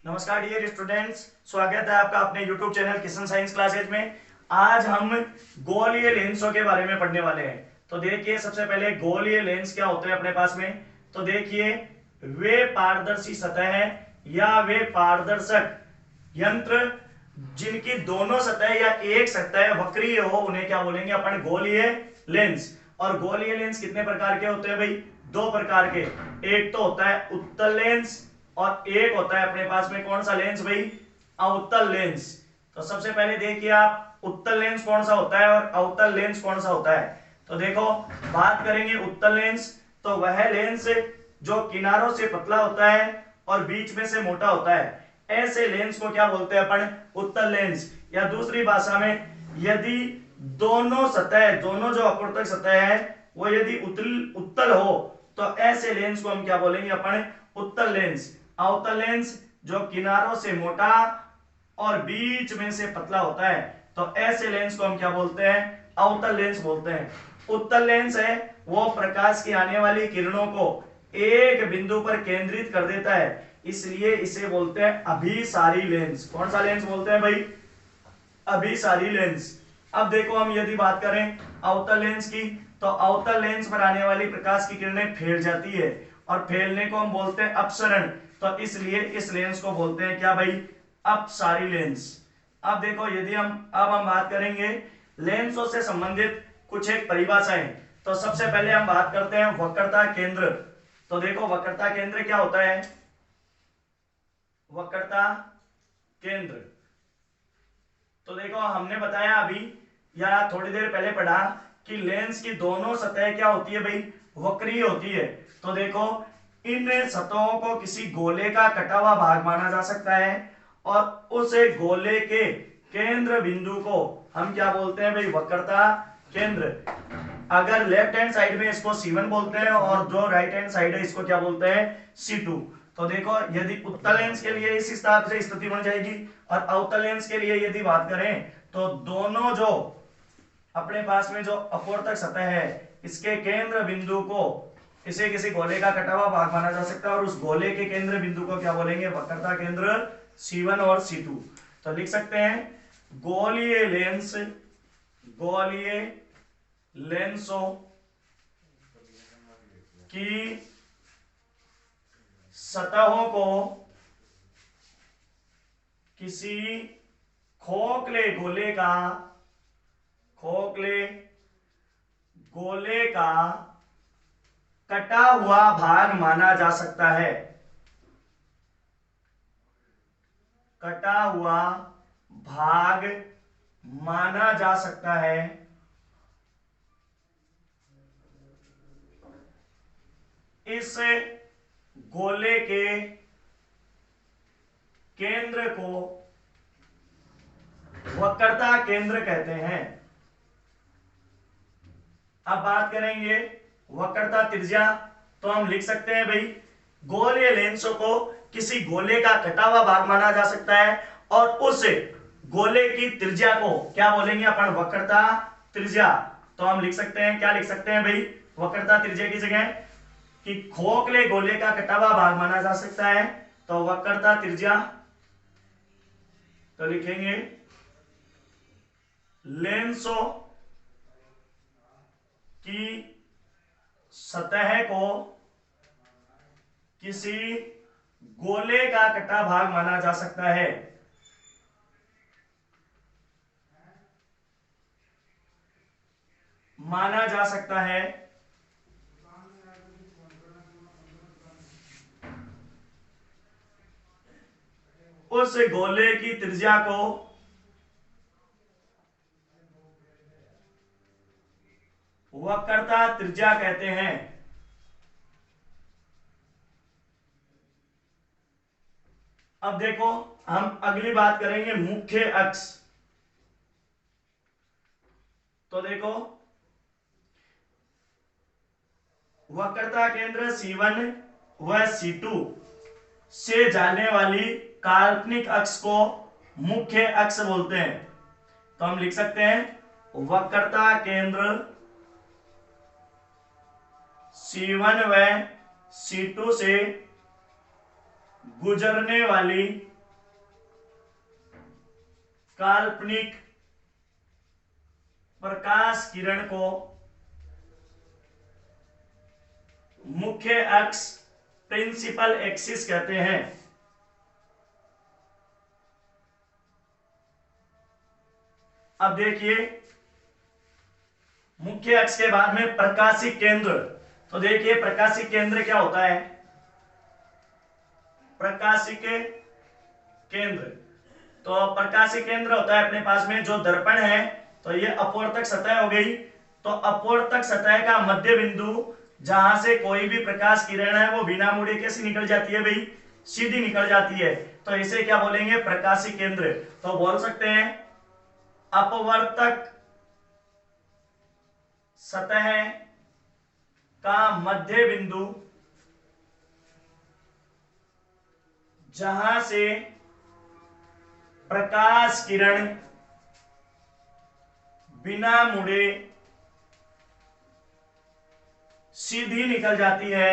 नमस्कार dear students, स्वागत है आपका अपने YouTube channel Kishan science classes में। आज हम गोलीय लेंसों के बारे में पढ़ने वाले हैं। तो देखिए, सबसे पहले गोलीय लेंस क्या होते हैं अपने पास में। तो देखिए, वे पारदर्शी सतह है या वे पारदर्शक यंत्र जिनकी दोनों सतह या एक सतह वक्रीय हो, उन्हें क्या बोलेंगे अपन, गोलीय लेंस। और गोलीय लेंस कितने प्रकार के होते हैं भाई? दो प्रकार के। एक तो होता है उत्तल लेंस और एक होता है अपने पास में कौन सा लेंस भाई? अवतल लेंस। तो सबसे पहले देखिए आप, उत्तल लेंस कौन सा होता है और अवतल लेंस कौन सा होता है। तो देखो, बात करेंगे उत्तल लेंस, तो वह लेंस जो किनारों से पतला होता है और बीच में से मोटा होता है, ऐसे लेंस को क्या बोलते हैं अपन? उत्तल लेंस। या दूसरी भाषा में, यदि दोनों जो अपवर्तक सतह है वो यदि उत्तल हो, तो ऐसे लेंस को हम क्या बोलेंगे अपन? उत्तल लेंस। अवतल लेंस जो किनारों से मोटा और बीच में से पतला होता है, तो ऐसे लेंस को हम क्या बोलते हैं? अवतल लेंस बोलते हैं। उत्तल लेंस है वो प्रकाश की आने वाली किरणों को एक बिंदु पर केंद्रित कर देता है, इसलिए इसे बोलते हैं अभिसारी लेंस। कौन सा लेंस बोलते हैं भाई? अभिसारी लेंस। अब देखो, हम यदि बात करें अवतल लेंस की, तो अवतल लेंस पर आने वाली प्रकाश की किरणें फैल जाती है और फैलने को हम बोलते हैं अपसरण। तो इसलिए इस लेंस को बोलते हैं क्या भाई? अपसारी लेंस। अब देखो, यदि हम बात करेंगे लेंसों से संबंधित कुछ एक परिभाषाएं। तो सबसे पहले हम बात करते हैं वक्रता केंद्र। तो देखो, वक्रता केंद्र क्या होता है? वक्रता केंद्र, तो देखो हमने बताया अभी या थोड़ी देर पहले पढ़ा कि लेंस की दोनों सतह क्या होती है भाई? वक्रीय होती है। तो देखो, इन सतहों को किसी गोले का कटा हुआ भाग माना जा सकता है और उस गोले के केंद्र बिंदु को हम क्या बोलते हैं भाई? वक्रता केंद्र। अगर लेफ्ट हैंड साइड में इसको C1 बोलते हैं और जो राइट हैंड साइड है इसको क्या बोलते हैं? C2। तो देखो, यदि उत्तल लेंस के लिए इस हिसाब से स्थिति बन जाएगी और अवतल लेंस के लिए यदि बात करें, तो दोनों जो अपने पास में जो अपवर्तक सतह है, इसके केंद्र बिंदु को इसे किसी गोले का कटा हुआ भाग माना जा सकता है और उस गोले के केंद्र बिंदु को क्या बोलेंगे? वक्रता केंद्र C1 और C2। तो लिख सकते हैं गोलीय लेंस, गोलीय लेंसों की सतहों को किसी खोखले गोले का कटा हुआ भाग माना जा सकता है। कटा हुआ भाग माना जा सकता है। इस गोले के केंद्र को वक्रता केंद्र कहते हैं। अब बात करेंगे वक्रता त्रिज्या। तो हम लिख सकते हैं भाई, गोलीय लेंसों को किसी गोले का कटा हुआ भाग माना जा सकता है और उस गोले की त्रिज्या को क्या बोलेंगे अपन? वक्रता त्रिज्या। तो हम लिख सकते हैं, क्या लिख सकते हैं भाई वक्रता त्रिज्या की जगह? कि खोखले गोले का कटा हुआ भाग माना जा सकता है, तो वक्रता त्रिज्या। तो लिखेंगे लेंसों की सतह को किसी गोले का कटा भाग माना जा सकता है। माना जा सकता है उस गोले की त्रिज्या को वक्रता त्रिज्या कहते हैं। अब देखो, हम अगली बात करेंगे मुख्य अक्ष। तो देखो, वक्रता केंद्र C1 व C2 से जाने वाली काल्पनिक अक्ष को मुख्य अक्ष बोलते हैं। तो हम लिख सकते हैं वक्रता केंद्र C1 व C2 से गुजरने वाली काल्पनिक प्रकाश किरण को मुख्य अक्ष प्रिंसिपल एक्सिस कहते हैं। अब देखिए मुख्य अक्ष के बाद में प्रकाशिक केंद्र। तो देखिए प्रकाशिक केंद्र क्या होता है? प्रकाशिक केंद्र, तो प्रकाशिक केंद्र होता है अपने पास में जो दर्पण है, तो ये अपवर्तक सतह हो गई। तो अपवर्तक सतह का मध्य बिंदु जहां से कोई भी प्रकाश किरण है वो बिना मुड़े कैसे निकल जाती है भाई? सीधी निकल जाती है। तो इसे क्या बोलेंगे? प्रकाशिक केंद्र। तो बोल सकते हैं अपवर्तक सतह का मध्य बिंदु जहां से प्रकाश किरण बिना मुड़े सीधी निकल जाती है,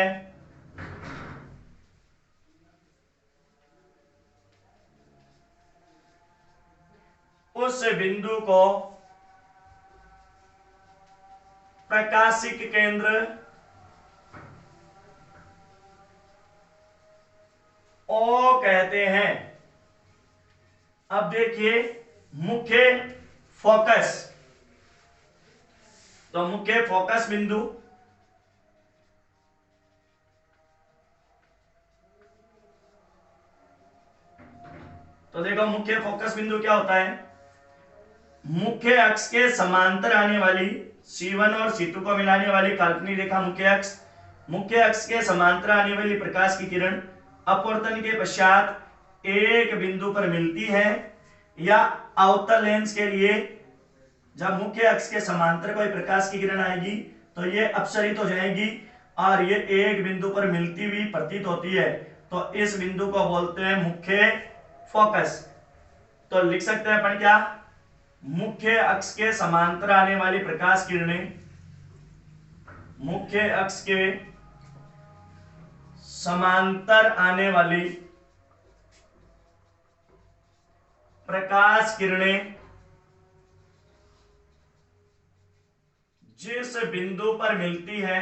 उस बिंदु को प्रकाशिक केंद्र ओ कहते हैं। अब देखिए मुख्य फोकस, तो मुख्य फोकस बिंदु तो देखो मुख्य फोकस बिंदु क्या होता है? मुख्य अक्ष के समांतर आने वाली C1 और C2 को मिलाने वाली काल्पनिक रेखा मुख्य अक्ष, मुख्य अक्ष के समांतर आने वाली प्रकाश की किरण अपवर्तन के पश्चात एक बिंदु पर मिलती है, या अवतल लेंस के लिए जब मुख्य अक्ष के समांतर कोई प्रकाश की किरण आएगी तो ये अपसरित हो जाएगी और ये एक बिंदु पर मिलती हुई प्रतीत होती है, तो इस बिंदु को बोलते हैं मुख्य फोकस। तो लिख सकते हैं अपन क्या? मुख्य अक्ष के समांतर आने वाली प्रकाश किरणें, मुख्य अक्ष के समांतर आने वाली प्रकाश किरणें जिस बिंदु पर मिलती है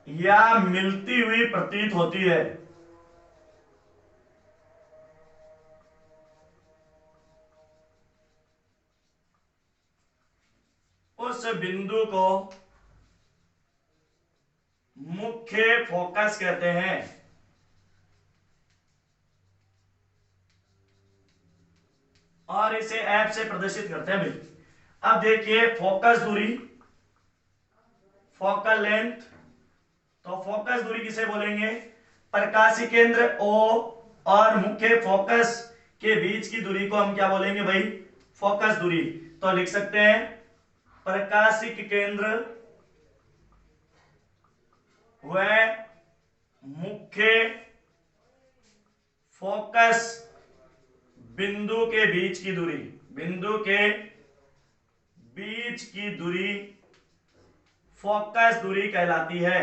या मिलती हुई प्रतीत होती है, उस बिंदु को मुख्य फोकस कहते हैं। और इसे ऐप से प्रदर्शित करते हैं भाई। अब देखिए फोकस दूरी, फोकल लेंथ, तो फोकस दूरी किसे बोलेंगे? प्रकाशिक केंद्र O और मुख्य फोकस के बीच की दूरी को हम क्या बोलेंगे भाई? फोकस दूरी। तो लिख सकते हैं प्रकाशिक केंद्र व मुख्य फोकस बिंदु के बीच की दूरी, बिंदु के बीच की दूरी फोकस दूरी कहलाती है।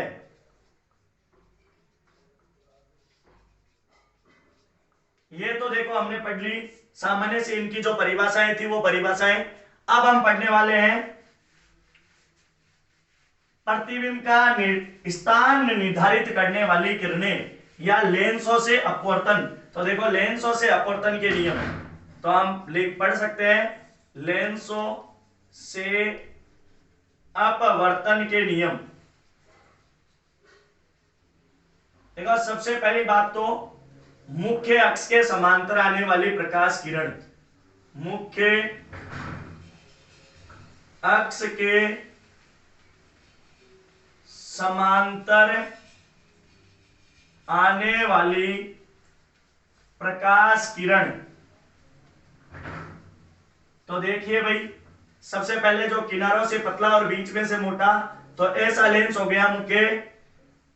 ये तो देखो हमने पढ़ ली सामान्य से इनकी जो परिभाषाएं थी वो परिभाषाएं। अब हम पढ़ने वाले हैं प्रतिबिंब का स्थान निर्धारित करने वाली किरणें या लेंसों से अपवर्तन। तो देखो लेंसों से अपवर्तन के नियम, तो हम पढ़ सकते हैं लेंसों से अपवर्तन के नियम। देखो सबसे पहली बात तो मुख्य अक्ष के समांतर आने वाली प्रकाश किरण, मुख्य अक्ष के समांतर आने वाली प्रकाश किरण। तो देखिए भाई सबसे पहले जो किनारों से पतला और बीच में से मोटा, तो ऐसा लेंस हो गया मुख्य,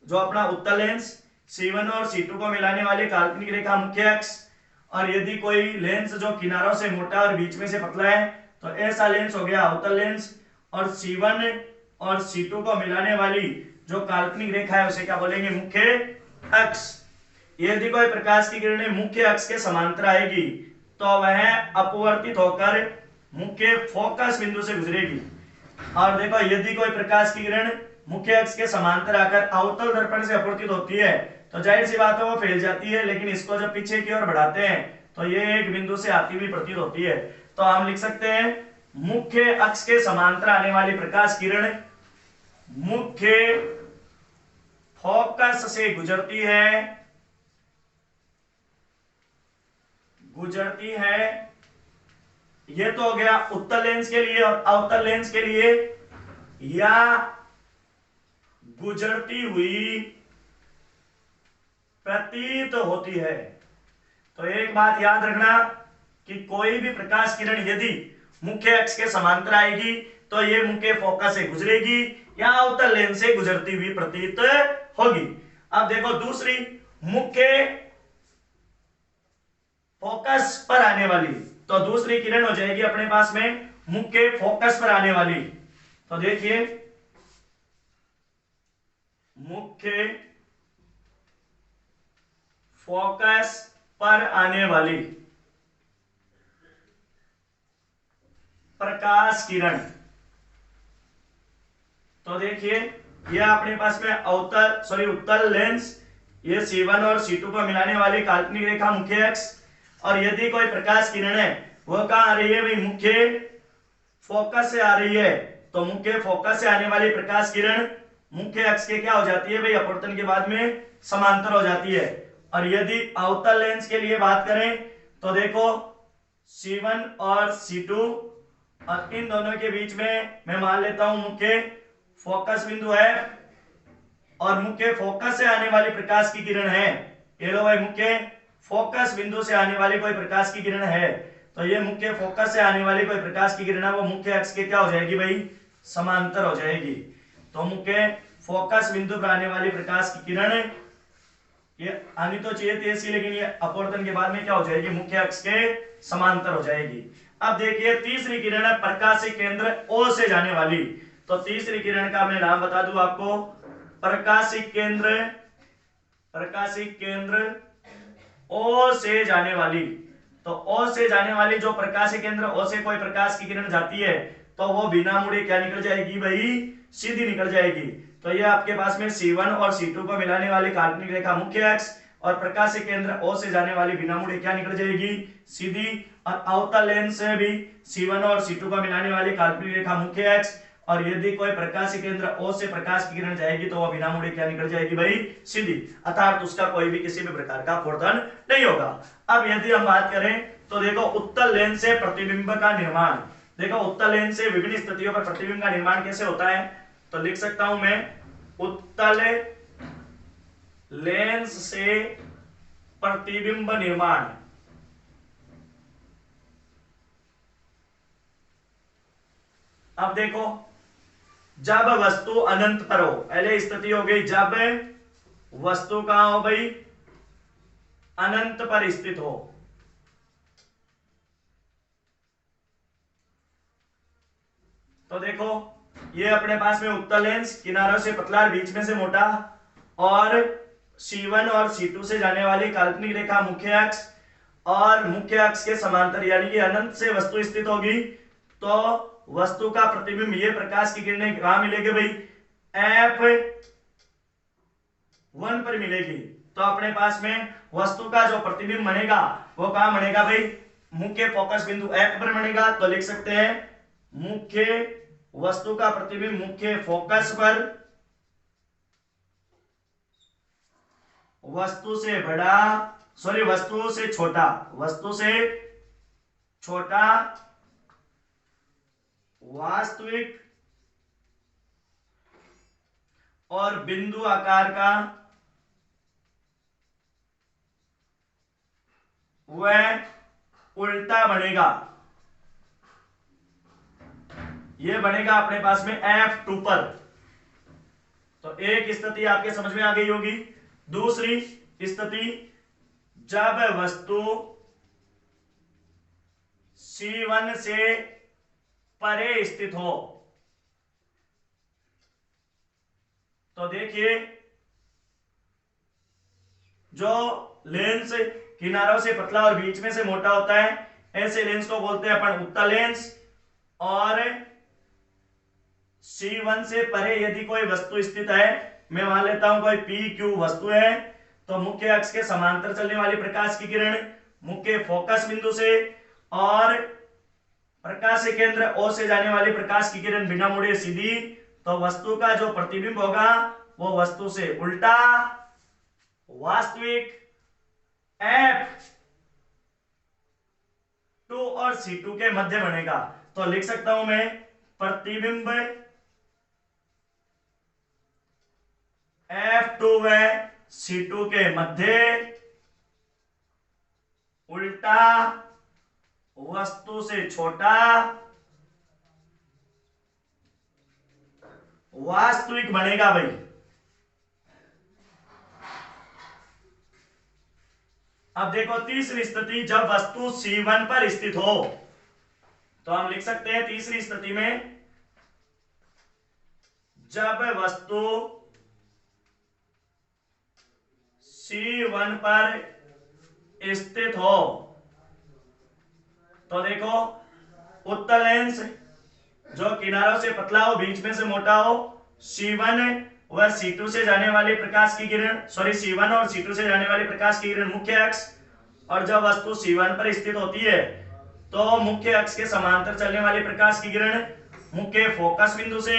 जो अपना उत्तल लेंस। C1 और C2 को मिलाने वाली काल्पनिक रेखा मुख्य अक्ष। और यदि कोई लेंस जो किनारों से मोटा और बीच में से पतला है तो ऐसा लेंस हो गया अवतल लेंस। और C1 और C2 को मिलाने वाली जो काल्पनिक रेखा है उसे क्या बोलेंगे, मुख्य अक्ष। यदि कोई प्रकाश की किरणें मुख्य अक्ष के समांतर आएगी तो वह अपवर्तित होकर मुख्य फोकस बिंदु से गुजरेगी। और देखो, यदि कोई प्रकाश की किरण मुख्य अक्ष के समांतर आकर अवतल दर्पण से अपवर्तित होती है तो जाहिर सी बात है वो फैल जाती है, लेकिन इसको जब पीछे की ओर बढ़ाते हैं तो ये एक बिंदु से आती हुई प्रतीत होती है। तो हम लिख सकते हैं मुख्य अक्ष के समांतर आने वाली प्रकाश किरण मुख्य फोकस से गुजरती है। ये तो हो गया उत्तल लेंस के लिए। और अवतल लेंस के लिए या गुजरती हुई प्रतीत होती है। तो एक बात याद रखना कि कोई भी प्रकाश किरण यदि मुख्य अक्ष के समांतर आएगी तो ये मुख्य फोकस से गुजरेगी या अवतल लेंस से गुजरती हुई प्रतीत होगी। अब देखो दूसरी, मुख्य फोकस पर आने वाली, तो दूसरी किरण हो जाएगी अपने पास में मुख्य फोकस पर आने वाली। तो देखिए, मुख्य फोकस पर आने वाली प्रकाश किरण, तो देखिए ये अपने पास में उत्तल लेंस, ये C1 और C2 को मिलाने वाली काल्पनिक रेखा मुख्य अक्ष। और यदि कोई प्रकाश किरण है वो कहां आ रही है भाई, मुख्य फोकस से आ रही है, तो मुख्य फोकस से आने वाली प्रकाश किरण मुख्य अक्ष के क्या हो जाती है भाई, अपवर्तन के बाद में समांतर हो जाती है। और यदि अवतल लेंस के लिए बात करें तो देखो C1 और C2, और इन दोनों के बीच में मैं मान लेता हूं मुख्य फोकस बिंदु है, और मुख्य फोकस से आने वाली प्रकाश की किरण है, ये लो भाई मुख्य फोकस बिंदु से आने वाली कोई प्रकाश की किरण है, तो ये मुख्य फोकस से आने वाली कोई प्रकाश की किरण है वो मुख्य अक्ष के क्या हो जाएगी भाई, समांतर हो जाएगी। तो मुख्य फोकस बिंदु पर आने वाली प्रकाश की किरण ये आनी तो चाहिए थी ऐसी, लेकिन ये अपवर्तन के बाद में क्या हो जाएगी, मुख्य अक्ष के समांतर हो जाएगी। अब देखिए तीसरी किरण है प्रकाशिक केंद्र O से जाने वाली। तो तीसरी किरण का मैं नाम बता दूं आपको, प्रकाशिक केंद्र O से जाने वाली। तो O से जाने वाली जो प्रकाशिक केंद्र O से कोई प्रकाश की किरण जाती है तो वो बिना मुड़े क्या निकल जाएगी भाई, सीधी निकल जाएगी। तो ये आपके पास में C1 और C2 को मिलाने वाली काल्पनिक रेखा मुख्य अक्ष, और प्रकाशिक केंद्र O से जाने वाली बिना मुड़े क्या निकल जाएगी, सीधी। और अवतल लेंस से भी C1 और C2 को मिलाने वाली काल्पनिक रेखा मुख्य अक्ष, और यदि कोई प्रकाशिक केंद्र O से प्रकाश की किरण जाएगी तो वह बिना मुड़े क्या निकल जाएगी भाई, सीधी, अर्थात उसका कोई भी किसी भी प्रकार का अपवर्तन नहीं होगा। अब यदि हम बात करें तो देखो उत्तल लेंस से प्रतिबिंब का निर्माण, देखो उत्तल लेंस से विभिन्न स्थितियों पर प्रतिबिंब का निर्माण कैसे होता है, तो लिख सकता हूं मैं उत्तल लेंस से प्रतिबिंब निर्माण। अब देखो, जब वस्तु अनंत पर हो, पहले स्थिति हो गई जब वस्तु कहां हो भाई, अनंत पर स्थित हो। तो देखो ये अपने पास में उत्तल लेंस, किनारों से पतला बीच में से मोटा, और C1 और C2 से जाने वाली काल्पनिक रेखा मुख्य अक्ष, और मुख्य अक्ष के समांतर यानी कि अनंत से वस्तु स्थित होगी। तो वस्तु का प्रतिबिंब, ये प्रकाश की किरणें कहां मिलेगी भाई, F1 पर मिलेगी। तो अपने पास में वस्तु का जो प्रतिबिंब बनेगा वो कहां बनेगा भाई, मुख्य फोकस बिंदु F पर बनेगा। तो लिख सकते हैं मुख्य वस्तु का प्रतिबिंब मुख्य फोकस पर वस्तु से छोटा वास्तविक और बिंदु आकार का वह उल्टा बनेगा। यह बनेगा अपने पास में F2 पर। तो एक स्थिति आपके समझ में आ गई होगी। दूसरी स्थिति, जब वस्तु C1 से परे स्थित हो, तो देखिए जो लेंस किनारों से पतला और बीच में से मोटा होता है, ऐसे लेंस को बोलते हैं अपन उत्तल लेंस। और C1 से परे यदि कोई वस्तु स्थित है, मैं मान लेता हूं कोई PQ वस्तु है, तो मुख्य अक्ष के समांतर चलने वाली प्रकाश की किरण मुख्य फोकस बिंदु से और प्रकाश केंद्र O से जाने वाली प्रकाश की किरण बिना मुड़े सीधी, तो वस्तु का जो प्रतिबिंब होगा वो वस्तु से उल्टा वास्तविक F2 और C2 के मध्य बनेगा। तो लिख सकता हूं मैं प्रतिबिंब F2 व C2 के मध्य उल्टा वस्तु से छोटा वास्तविक बनेगा भाई। अब देखो तीसरी स्थिति, जब वस्तु C1 पर स्थित हो, तो हम लिख सकते हैं तीसरी स्थिति में जब वस्तु C1 पर स्थित हो, तो देखो उत्तल लेंस जो किनारों से पतला हो बीच में से मोटा हो, C1 व C2 से जाने वाली प्रकाश की किरण C1 और C2 से जाने वाली प्रकाश की किरण मुख्य अक्ष, और जब वस्तु C1 पर स्थित होती है तो मुख्य अक्ष के समांतर चलने वाली प्रकाश की किरण मुख्य फोकस बिंदु से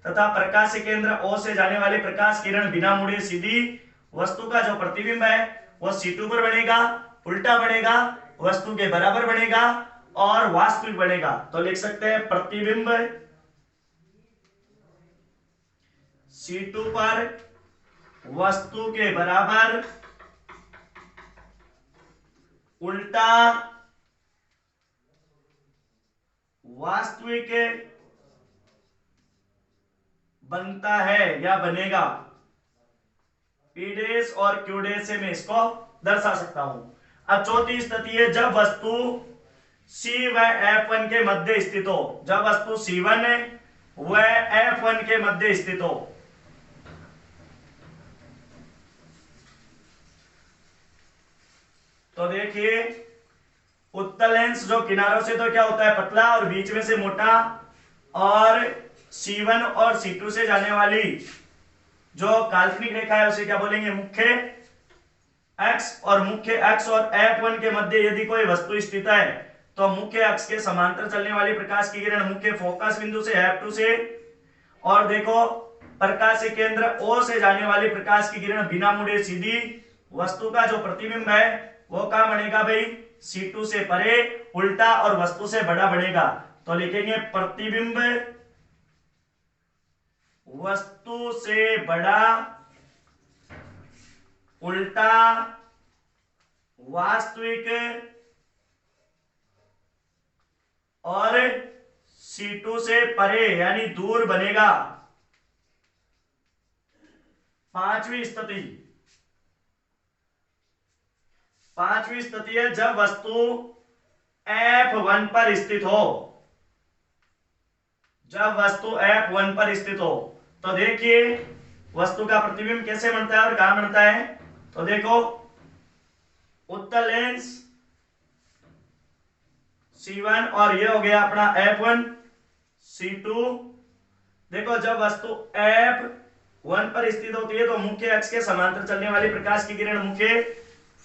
तथा प्रकाश केंद्र O से जाने वाली प्रकाश किरण बिना मुड़े सीधी, वस्तु का जो प्रतिबिंब है वो C2 पर बनेगा, उल्टा बनेगा, वस्तु के बराबर बनेगा और वास्तविक बनेगा। तो लिख सकते हैं प्रतिबिंब C2 पर वस्तु के बराबर उल्टा वास्तविक बनता है या बनेगा। P डैश और Q डैश से मैं इसको दर्शा सकता हूं। अब चौथी स्थिति है जब वस्तु C व F1 के मध्य स्थित हो, जब वस्तु C1 व F1 के मध्य स्थित हो, तो देखिए उत्तल लेंस जो किनारों से तो क्या होता है पतला और बीच में से मोटा, और C1 और C2 से जाने वाली जो काल्पनिक रेखा है उसे क्या बोलेंगे मुख्य अक्ष, और मुख्य अक्ष और F1 के मध्य यदि कोई वस्तु स्थित है तो मुख्य अक्ष के समांतर चलने वाली प्रकाश की किरण मुख्य फोकस बिंदु से F2 से, और देखो प्रकाश केंद्र O से जाने वाली प्रकाश की किरण बिना मुड़े सीधी, वस्तु का जो प्रतिबिंब है वो क्या बनेगा भाई C2 से परे उल्टा और वस्तु से बड़ा बनेगा। तो लिखेंगे प्रतिबिंब वस्तु से बड़ा उल्टा वास्तविक और C2 से परे यानी दूर बनेगा। पांचवी स्थिति है जब वस्तु F1 पर स्थित हो, जब वस्तु F1 पर स्थित हो, तो देखिए वस्तु का प्रतिबिंब कैसे बनता है और कहां बनता है। तो देखो उत्तल लेंस C1 और ये हो गया अपना F1 C2। देखो जब वस्तु F1 पर स्थित होती है तो मुख्य अक्ष के समांतर चलने वाली प्रकाश की किरण मुख्य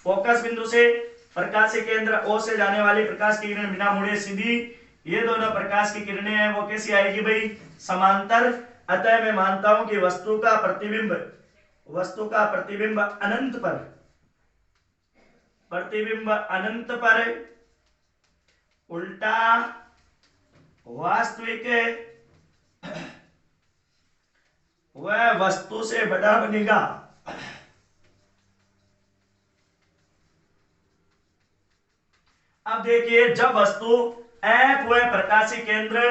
फोकस बिंदु से प्रकाश केंद्र O से जाने वाली प्रकाश की किरण बिना मुड़े सीधी, ये दोनों प्रकाश की किरणें हैं वो कैसी आएगी भाई समांतर। अतः मैं मानता हूं कि वस्तु का प्रतिबिंब अनंत पर उल्टा वास्तविक वह वस्तु से बड़ा बनेगा। अब देखिए जब वस्तु F व प्रकाशी केंद्र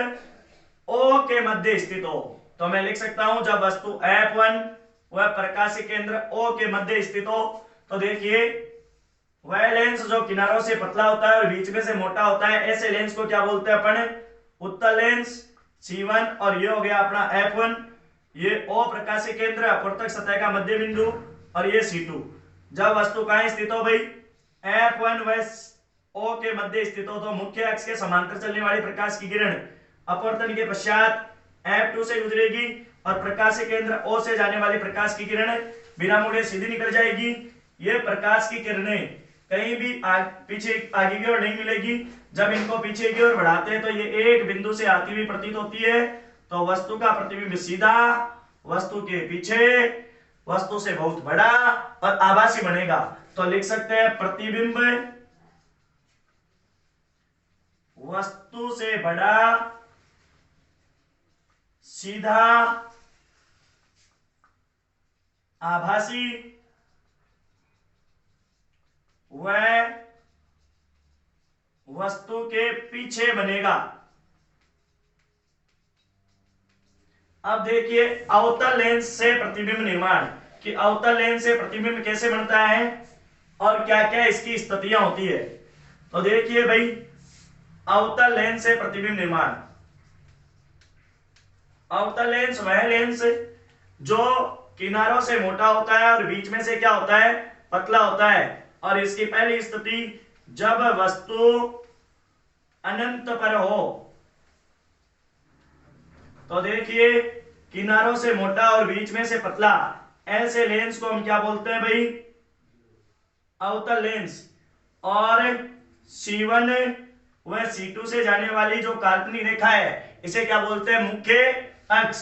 O के मध्य स्थित हो, तो मैं लिख सकता हूं जब वस्तु F1 व प्रकाशी केंद्र O के मध्य स्थित हो, तो देखिए वह लेंस जो किनारों से पतला होता है और बीच में से मोटा होता है, ऐसे लेंस को क्या बोलते हैं अपन उत्तल लेंस C1, और ये हो गया अपना F1। ये O प्रकाशीय केंद्र अपवर्तक सतह का मध्य बिंदु और ये C2। जब वस्तु कहाँ स्थित हो भाई, F1 व O के मध्य स्थित हो तो मुख्य अक्ष के समांतर चलने वाली प्रकाश की किरण अपवर्तन के पश्चात F2 से गुजरेगी और प्रकाशीय केंद्र O से जाने वाली प्रकाश की किरण बिना मुड़े सीधी निकल जाएगी। ये प्रकाश की किरणें कहीं भी पीछे आगे की ओर नहीं मिलेगी। जब इनको पीछे की ओर बढ़ाते हैं तो ये एक बिंदु से आती हुई प्रतीत होती है। तो वस्तु का प्रतिबिंब सीधा, वस्तु के पीछे, वस्तु से बहुत बड़ा और आभासी बनेगा। तो लिख सकते हैं प्रतिबिंब वस्तु से बड़ा, सीधा, आभासी व वस्तु के पीछे बनेगा। अब देखिए अवतल लेंस से प्रतिबिंब निर्माण कि अवतल लेंस से प्रतिबिंब कैसे बनता है और क्या क्या इसकी स्थितियां होती है। तो देखिए भाई अवतल लेंस से प्रतिबिंब निर्माण। अवतल लेंस वह लेंस जो किनारों से मोटा होता है और बीच में से क्या होता है, पतला होता है। और इसकी पहली स्थिति जब वस्तु अनंत पर हो। तो देखिए किनारों से मोटा और बीच में से पतला, ऐसे लेंस को हम क्या बोलते हैं भाई, अवतल लेंस। और C1 व C2 से जाने वाली जो काल्पनिक रेखा है इसे क्या बोलते हैं, मुख्य अक्ष।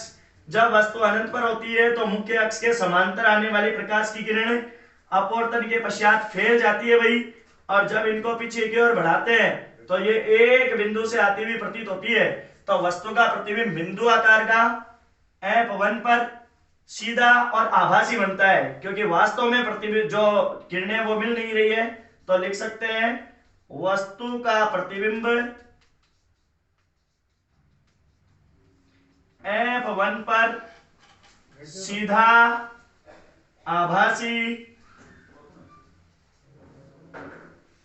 जब वस्तु अनंत पर होती है तो मुख्य अक्ष के समांतर आने वाली प्रकाश की किरण अपवर्तन के पश्चात फैल जाती है भाई। और जब इनको पीछे की ओर बढ़ाते हैं तो ये एक बिंदु से आती हुई प्रतीत होती है। तो वस्तु का प्रतिबिंब बिंदु आकार का F1 पर सीधा और आभासी बनता है, क्योंकि वास्तव में प्रतिबिंब जो किरणें वो मिल नहीं रही है। तो लिख सकते हैं वस्तु का प्रतिबिंब F1 पर सीधा, आभासी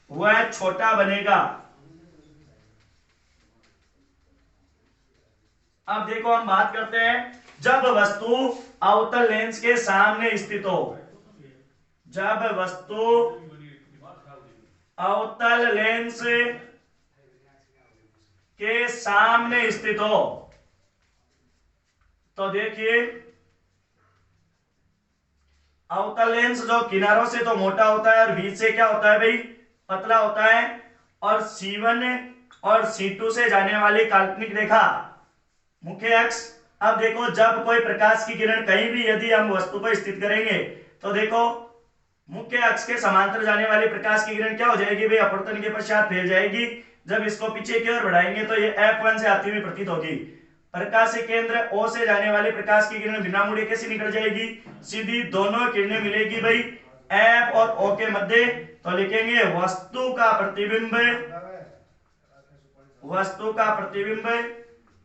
वह छोटा बनेगा। अब देखो हम बात करते हैं जब वस्तु अवतल लेंस के सामने स्थित हो। जब वस्तु अवतल लेंस के सामने स्थित हो तो देखिए अवतल लेंस जो किनारों से तो मोटा होता है और बीच से क्या होता है भाई, पतला होता है। और C1 और C2 से जाने वाली काल्पनिक रेखा मुख्य अक्ष। अब देखो जब कोई प्रकाश की किरण कहीं भी यदि हम वस्तु पर स्थित करेंगे तो देखो मुख्य अक्ष के समांतर जाने वाली प्रकाश की किरण क्या हो जाएगी भाई, अपवर्तन के पश्चात फैल जाएगी। जब इसको पीछे की ओर बढ़ाएंगे तो ये F1 से आती हुई प्रतीत होगी। प्रकाशीय केंद्र O से जाने वाली प्रकाश की किरण बिना मुड़े कैसे निकल जाएगी, सीधी दोनों किरणें मिलेगी भाई F और O के मध्य। तो लिखेंगे वस्तु का प्रतिबिंब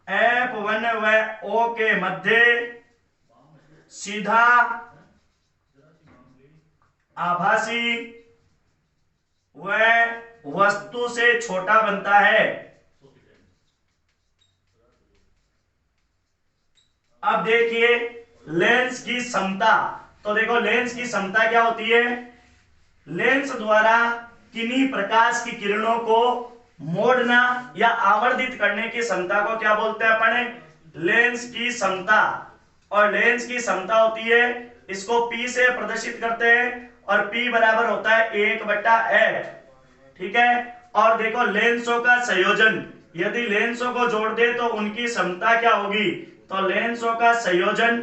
F1 व O के मध्य सीधा, आभासी व वस्तु से छोटा बनता है। अब देखिए लेंस की समता। तो देखो लेंस की समता क्या होती है, लेंस द्वारा किन्हीं प्रकाश की किरणों को मोड़ना या आवर्धित करने की क्षमता को क्या बोलते हैं अपन, लेंस की समता। और लेंस की समता होती है, इसको P से प्रदर्शित करते हैं और P बराबर होता है 1/f। ठीक है। और देखो लेंसों का संयोजन, यदि लेंसों को जोड़ दे तो उनकी क्षमता क्या होगी, तो लेंसों का संयोजन,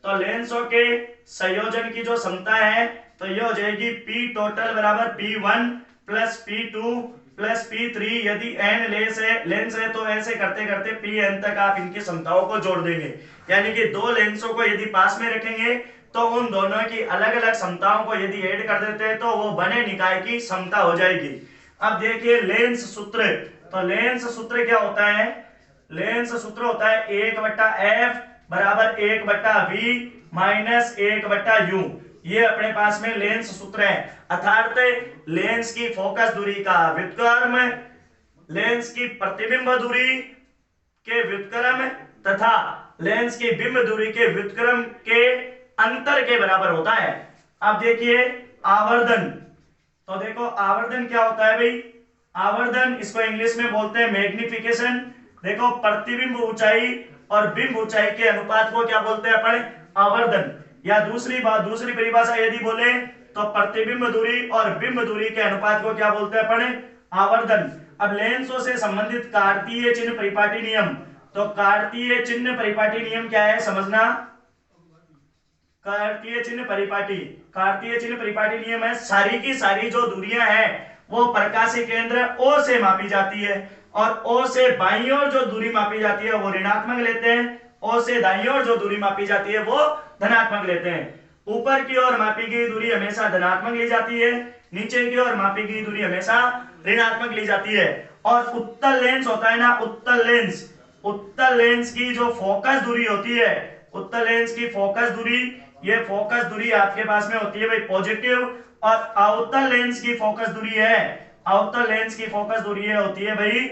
तो लेंसों के संयोजन की जो क्षमता है तो ये हो जाएगी P टोटल बराबर P1 plus P2 plus P3। यदि n लेंस है तो ऐसे करते करते Pn तक आप इनकी क्षमताओं को जोड़ देंगे। यानी कि दो लेंसों को यदि पास में रखेंगे तो उन दोनों की अलग अलग क्षमताओं को यदि ऐड कर देते हैं तो वो बने निकाय की क्षमता हो जाएगी। अब देखिए लेंस सूत्र। तो लेंस सूत्र क्या होता है, लेंस सूत्र होता है 1/f बराबर 1/v माइनस 1/u। ये अपने पास में लेंस सूत्र है। अर्थात लेंस की फोकस दूरी का व्युत्क्रम, लेंस की प्रतिबिंब दूरी के व्युत्क्रम तथा लेंस की बिंब दूरी के व्युत्क्रम के अंतर के बराबर होता है। अब देखिए आवर्धन, तो देखो आवर्धन क्या होता है भाई, आवर्धन इसको इंग्लिश में बोलते हैं मैग्निफिकेशन। देखो प्रतिबिंब ऊंचाई और बिंब ऊंचाई के अनुपात को क्या बोलते हैं अपन, आवर्धन। या दूसरी परिभाषा यदि बोले तो प्रतिबिंब दूरी और बिंब दूरी के अनुपात को क्या बोलते हैं अपन, आवर्धन। अब लेंसों से संबंधित कार्तीय चिन्ह परिपाटी नियम, तो कार्तीय चिन्ह परिपाटी नियम क्या है समझना। कार्तीय चिन्ह परिपाटी नियम है, सारी की सारी जो दूरियां हैं वो प्रकाशीय केंद्र O से मापी जाती है, और O से बाईं ओर जो दूरी मापी जाती है वो ऋणात्मक लेते हैं, O से दाईं ओर जो दूरी मापी जाती है वो धनात्मक लेते हैं। ऊपर की ओर मापी गई दूरी हमेशा धनात्मक ली जाती है, नीचे की ओर मापी गई दूरी हमेशा ऋणात्मक ली जाती है। और उत्तल लेंस होता है ना, उत्तल लेंस की जो फोकस दूरी होती है, उत्तल लेंस की फोकस दूरी, ये फोकस दूरी आपके पास में होती है भाई पॉजिटिव, और अवतल लेंस की फोकस दूरी है, अवतल लेंस की फोकस दूरी है होती है भाई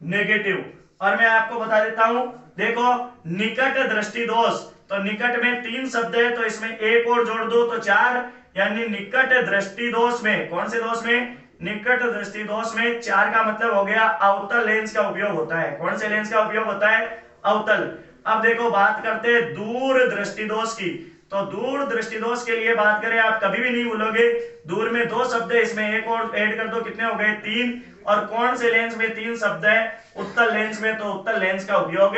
नेगेटिव। और मैं आपको बता देता हूं, देखो निकट दृष्टि दोष, तो निकट में 3 शब्द है तो इसमें एक और जोड़ दो तो 4, यानी निकट दृष्टि दोष में, कौन से दोष में, निकट दृष्टि दोष में 4 का मतलब हो गया अवतल लेंस का उपयोग होता है। कौन से लेंस का उपयोग होता है, अवतल। अब देखो बात करते हैं दूर दृष्टि दोष की, तो दूर दृष्टि दोष के लिए बात करें, आप कभी भी नहीं भूलोगे, दूर में 2 शब्द है, इसमें एक और ऐड कर दो, कितने हो गए 3। और कौन से लेंस में 3 शब्द है, उत्तल लेंस में, तो उत्तल लेंस का उपयोग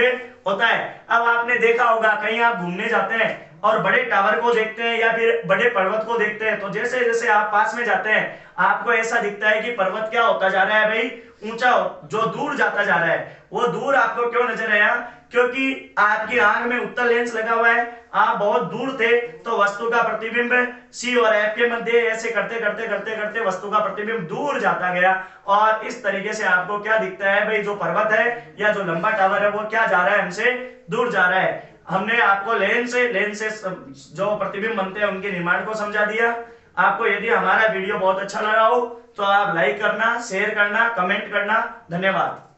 होता है। अब आपने देखा होगा कहीं आप घूमने जाते हैं और बड़े टावर को देखते हैं या फिर बड़े पर्वत को देखते हैं, तो जैसे जैसे आप पास में जाते हैं आपको ऐसा दिखता है कि पर्वत क्या होता जा रहा है भाई, ऊंचा, जो दूर जाता जा रहा है। वो दूर आपको क्यों नजर आया, क्योंकि आपकी आंख में उत्तल लेंस लगा हुआ है, आप बहुत दूर थे तो वस्तु का प्रतिबिंब C और F के मध्य ऐसे करते करते करते करते वस्तु का प्रतिबिंब दूर जाता गया, और इस तरीके से आपको क्या दिखता है भाई, जो पर्वत है या जो लंबा टावर है वो क्या जा रहा है, हमसे दूर जा रहा है। हमने आपको लेंस से जो प्रतिबिंब बनते हैं उनके निर्माण को समझा दिया। आपको यदि हमारा वीडियो बहुत अच्छा लगा हो तो आप लाइक करना, शेयर करना, कमेंट करना। धन्यवाद।